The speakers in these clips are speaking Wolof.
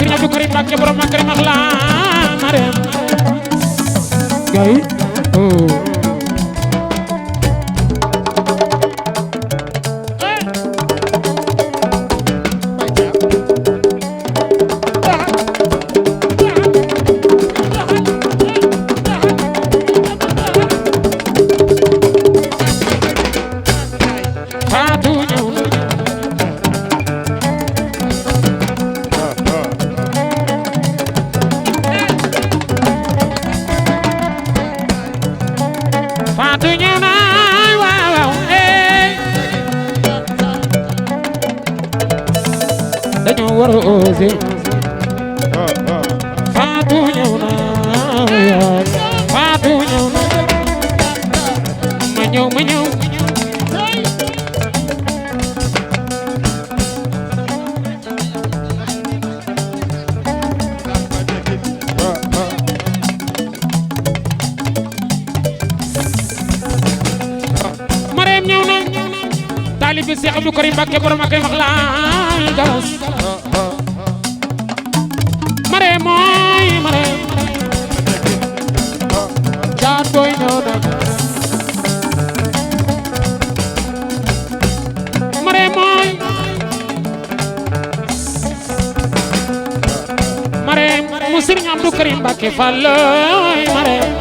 Serigne Abdou Karim Mbacké borom Makarim ak la Marème gay dañoo war a oser Fatou ñëw na Fatou ñëw na ma ñëw Marème ñëw na taalibe Cheikh Abdou Karim Mbacké borom ak wax la galas Marème mooy Marème jaat boy ñëw na Marème mooy Marème mu Serigne Abdou Karim Mbacké falloy Marème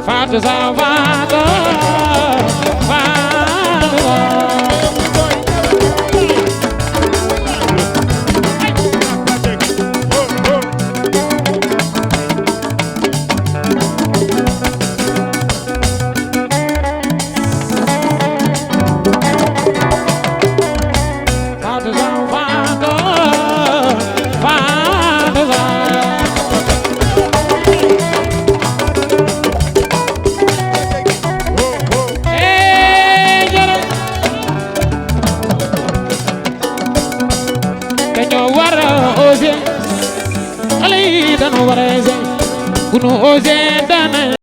Fatou sa dañoo war a oser bu nu oser dana